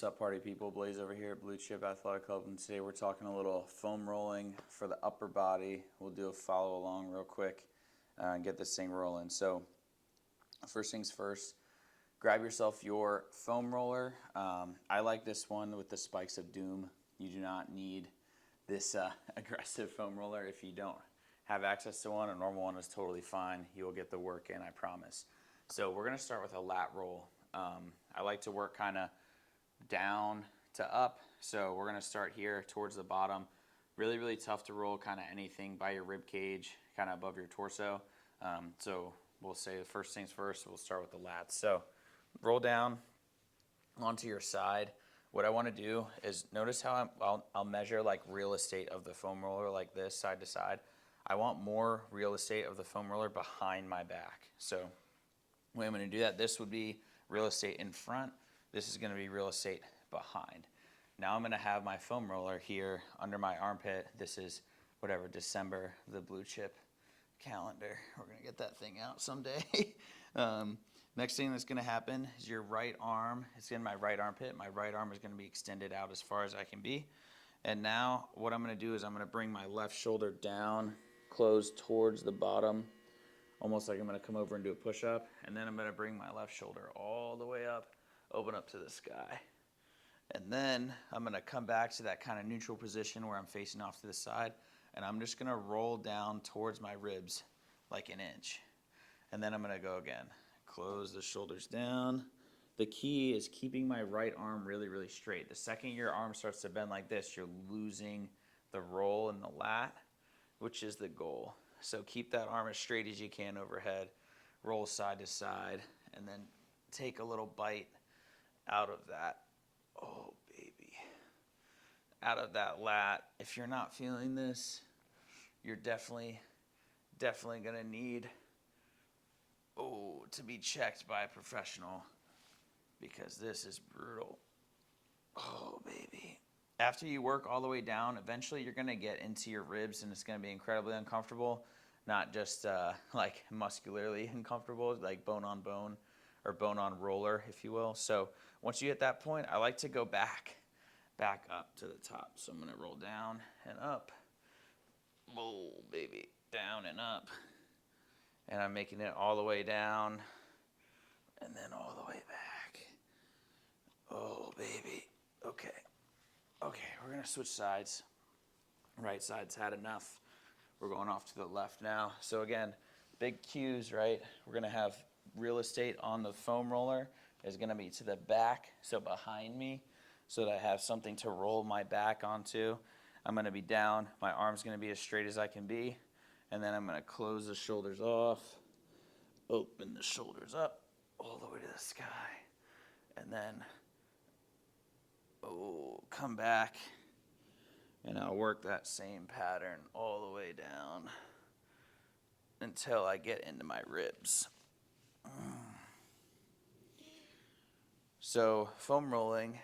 What's up, party people? Blaze over here at Blue Chip Athletic Club, and today we're talking a little foam rolling for the upper body. We'll do a follow along real quick and get this thing rolling. So first things first, grab yourself your foam roller. I like this one with the spikes of doom. You do not need this aggressive foam roller. If you don't have access to one, a normal one is totally fine. You will get the work in, I promise. So we're going to start with a lat roll. I like to work kind of down to up, so we're going to start here towards the bottom. Really, really tough to roll kind of anything by your rib cage, kind of above your torso. So we'll say the first things first, we'll start with the lats. So roll down onto your side. What I want to do is notice how I'll measure like real estate of the foam roller like this, side to side. I want more real estate of the foam roller behind my back. So the way I'm going to do that, this would be real estate in front. This is going to be real estate behind. Now I'm going to have my foam roller here under my armpit. This is whatever, December, the Blue Chip calendar. We're going to get that thing out someday. Next thing that's going to happen is your right arm. It's in my right armpit. My right arm is going to be extended out as far as I can be. And now what I'm going to do is I'm going to bring my left shoulder down, close towards the bottom, almost like I'm going to come over and do a push-up. And then I'm going to bring my left shoulder all the way up, open up to the sky. And then I'm going to come back to that kind of neutral position where I'm facing off to the side, and I'm just going to roll down towards my ribs like an inch. And then I'm going to go again. Close the shoulders down. The key is keeping my right arm really, really straight. The second your arm starts to bend like this, you're losing the roll in the lat, which is the goal. So keep that arm as straight as you can overhead, roll side to side, and then take a little bite out of that, oh baby, out of that lat. If you're not feeling this, you're definitely gonna need, to be checked by a professional, because this is brutal. Oh baby. After you work all the way down, eventually you're gonna get into your ribs and it's gonna be incredibly uncomfortable, not just like muscularly uncomfortable, like bone on bone, or bone on roller, if you will. So once you hit that point, I like to go back up to the top. So I'm gonna roll down and up. Oh, baby, down and up. And I'm making it all the way down and then all the way back. Oh, baby, okay. Okay, we're gonna switch sides. Right side's had enough. We're going off to the left now. So again, big cues, right? We're gonna have real estate on the foam roller is going to be to the back, so behind me, so that I have something to roll my back onto. I'm going to be down, my arm's going to be as straight as I can be, and then I'm going to close the shoulders off, open the shoulders up all the way to the sky, and then come back, and I'll work that same pattern all the way down until I get into my ribs. So foam rolling,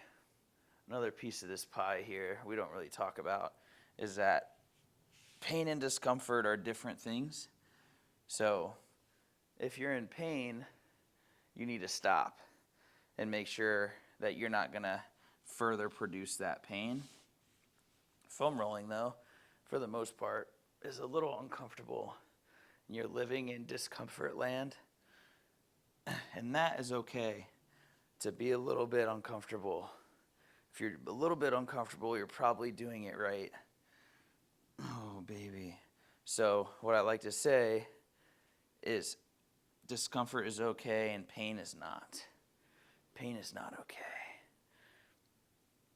another piece of this pie here we don't really talk about is that pain and discomfort are different things. So if you're in pain, you need to stop and make sure that you're not going to further produce that pain. Foam rolling, though, for the most part, is a little uncomfortable. You're living in discomfort land, and that is okay. To be a little bit uncomfortable. If you're a little bit uncomfortable, you're probably doing it right. Oh, baby. So what I like to say is discomfort is okay and pain is not. Pain is not okay.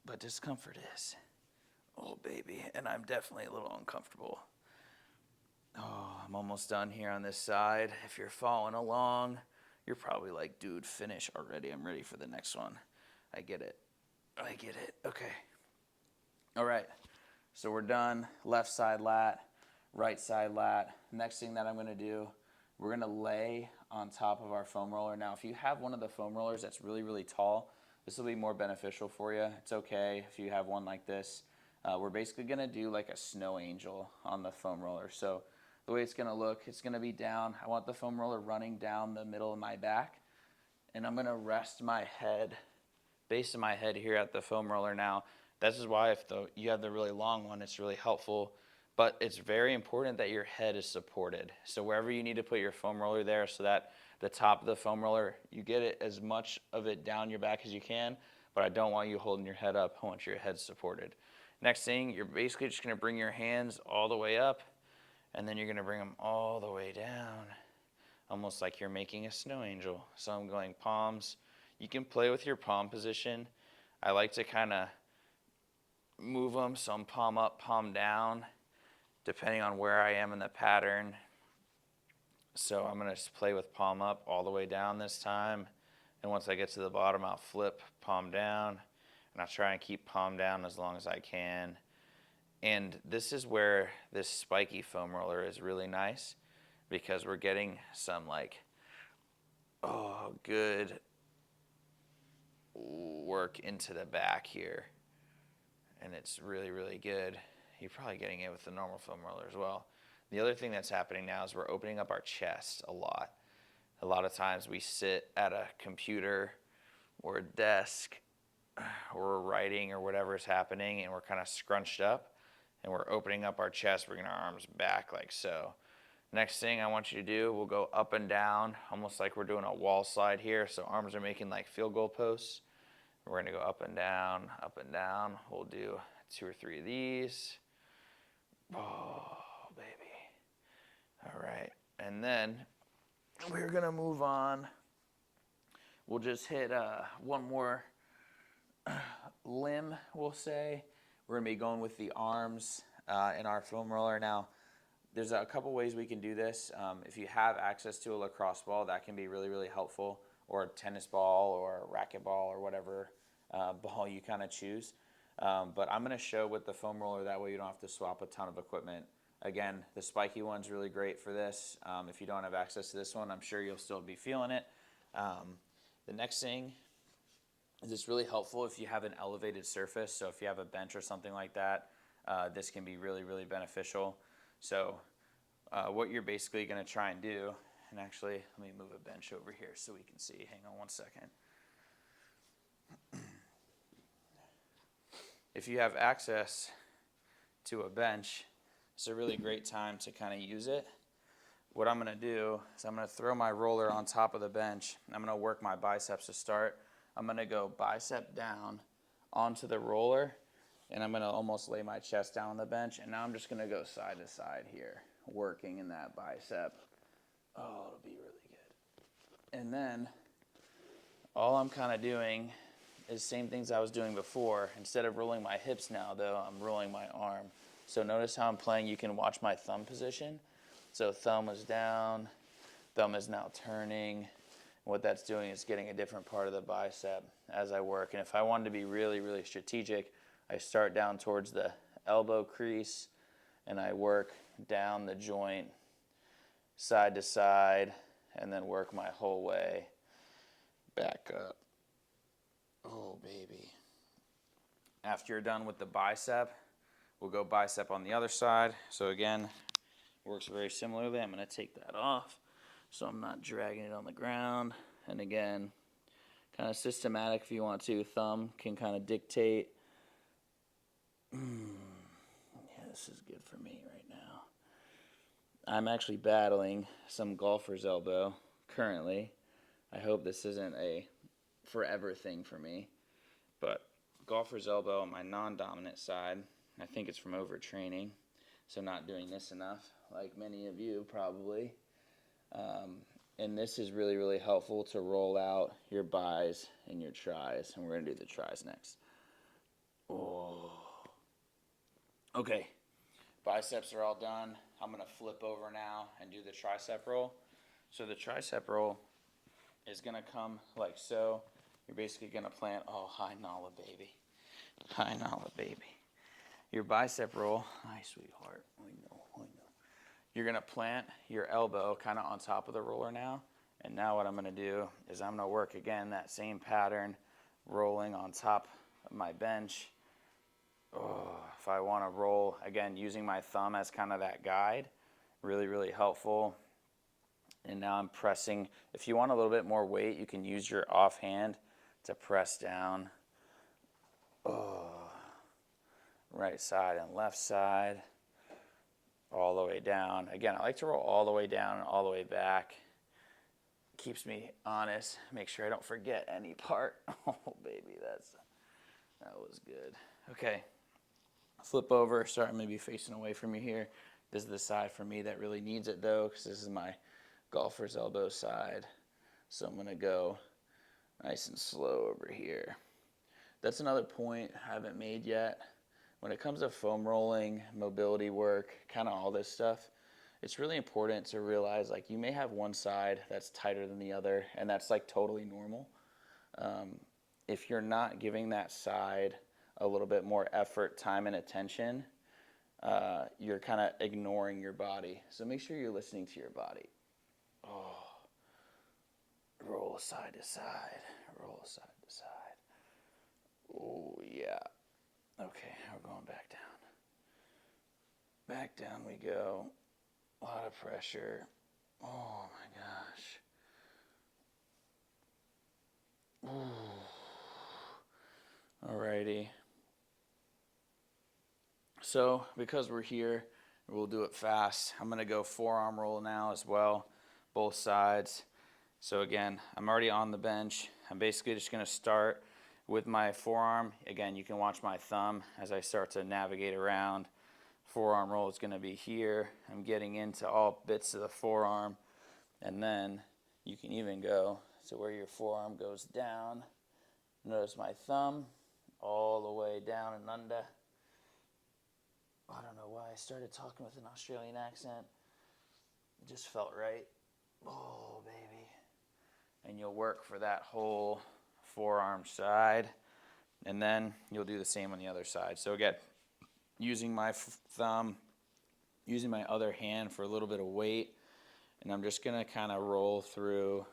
But discomfort is. Oh, baby. And I'm definitely a little uncomfortable. Oh, I'm almost done here on this side. If you're following along, you're probably like, dude, finish already. I'm ready for the next one. I get it. Okay. All right. So we're done. Left side lat, right side lat. Next thing that I'm going to do, we're going to lay on top of our foam roller. Now, if you have one of the foam rollers that's really, really tall, this will be more beneficial for you. It's okay if you have one like this. We're basically going to do like a snow angel on the foam roller. So the way it's going to look, it's going to be down. I want the foam roller running down the middle of my back, and I'm going to rest my head base of my head here at the foam roller now. This is why if you have the really long one, it's really helpful. But it's very important that your head is supported. So wherever you need to put your foam roller there, so that the top of the foam roller, you get it as much of it down your back as you can, but I don't want you holding your head up. I want your head supported. Next thing, you're basically just gonna bring your hands all the way up, and then you're gonna bring them all the way down, almost like you're making a snow angel. So I'm going palms. You can play with your palm position. I like to kind of move them, so I'm palm up, palm down, depending on where I am in the pattern. So I'm gonna just play with palm up all the way down this time. And once I get to the bottom, I'll flip palm down, and I'll try and keep palm down as long as I can. And this is where this spiky foam roller is really nice, because we're getting some good work into the back here. And it's really, really good. You're probably getting it with the normal foam roller as well. The other thing that's happening now is we're opening up our chest a lot. A lot of times we sit at a computer or a desk or we're writing or whatever is happening, and we're kind of scrunched up, and we're opening up our chest, bringing our arms back like so. Next thing I want you to do, we'll go up and down, almost like we're doing a wall slide here. So arms are making like field goal posts. We're gonna go up and down, up and down. We'll do 2 or 3 of these. Oh, baby. All right, and then we're gonna move on. We'll just hit one more limb, we'll say. We're gonna be going with the arms in our foam roller. Now, there's a couple ways we can do this. If you have access to a lacrosse ball, that can be really, really helpful, or a tennis ball or a racquetball or whatever ball you kind of choose. But I'm gonna show with the foam roller, that way you don't have to swap a ton of equipment. Again, the spiky one's really great for this. If you don't have access to this one, I'm sure you'll still be feeling it. The next thing is it's really helpful if you have an elevated surface. So if you have a bench or something like that, this can be really, really beneficial. So what you're basically going to try and do, and actually let me move a bench over here so we can see. Hang on one second. If you have access to a bench, it's a really great time to kind of use it. What I'm going to do is I'm going to throw my roller on top of the bench. I'm going to work my biceps to start. I'm going to go bicep down onto the roller, and I'm going to almost lay my chest down on the bench. And now I'm just going to go side to side here, working in that bicep. Oh, it'll be really good. And then all I'm kind of doing is same things I was doing before. Instead of rolling my hips now, though, I'm rolling my arm. So notice how I'm playing. You can watch my thumb position. So thumb is down, thumb is now turning. What that's doing is getting a different part of the bicep as I work. And if I wanted to be really, really strategic, I start down towards the elbow crease, and I work down the joint side to side, and then work my whole way back up. Oh, baby. After you're done with the bicep, we'll go bicep on the other side. So again, works very similarly. I'm going to take that off so I'm not dragging it on the ground. And again, kind of systematic if you want to. Thumb can kind of dictate. Yeah, this is good for me right now. I'm actually battling some golfer's elbow currently. I hope this isn't a forever thing for me. But golfer's elbow on my non-dominant side, I think it's from overtraining. So not doing this enough, like many of you probably. And this is really, really helpful to roll out your bis and your tris. And we're going to do the tris next. Oh. Okay, biceps are all done. I'm going to flip over now and do the tricep roll. So the tricep roll is going to come like so. You're basically going to plant, oh, hi Nala baby. Hi Nala baby. Your bicep roll, hi sweetheart, I know. You're gonna plant your elbow kind of on top of the roller now. And now what I'm gonna do is I'm gonna work again that same pattern, rolling on top of my bench. Oh, if I wanna roll, again, using my thumb as kind of that guide, really, really helpful. And now I'm pressing. If you want a little bit more weight, you can use your offhand to press down. Oh. Right side and left side, all the way down. Again, I like to roll all the way down and all the way back. Keeps me honest. Make sure I don't forget any part. Oh, baby, that was good. Okay, flip over. Sorry, I'm maybe facing away from you here. This is the side for me that really needs it, though, because this is my golfer's elbow side. So I'm going to go nice and slow over here. That's another point I haven't made yet. When it comes to foam rolling, mobility work, kind of all this stuff, it's really important to realize, like, you may have one side that's tighter than the other, and that's like totally normal. If you're not giving that side a little bit more effort, time, and attention, you're kind of ignoring your body. So make sure you're listening to your body. Oh, roll side to side, roll side to side. Oh, yeah. Okay, we're going back down. Back down we go. A lot of pressure. Oh my gosh. Ooh. Alrighty. So, because we're here, we'll do it fast. I'm going to go forearm roll now as well, both sides. So again, I'm already on the bench. I'm basically just going to start with my forearm. Again, you can watch my thumb as I start to navigate around. Forearm roll is going to be here. I'm getting into all bits of the forearm. And then you can even go to where your forearm goes down. Notice my thumb all the way down and under. I don't know why I started talking with an Australian accent. It just felt right. Oh, baby. And you'll work for that whole forearm side, and then you'll do the same on the other side. So again, using my thumb, using my other hand for a little bit of weight, and I'm just going to kind of roll through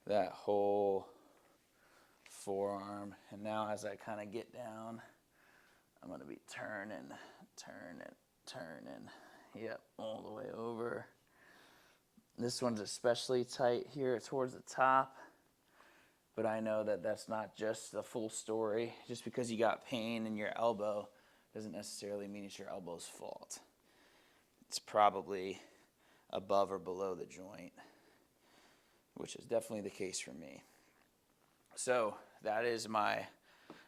that whole forearm. And now as I kind of get down, I'm going to be turning. Yep, all the way over. This one's especially tight here towards the top. But I know that that's not just the full story. Just because you got pain in your elbow doesn't necessarily mean it's your elbow's fault. It's probably above or below the joint, which is definitely the case for me. So that is my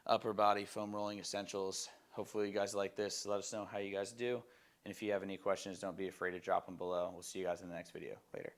upper body foam rolling essentials. Hopefully you guys like this. Let us know how you guys do. And if you have any questions, don't be afraid to drop them below. We'll see you guys in the next video. Later.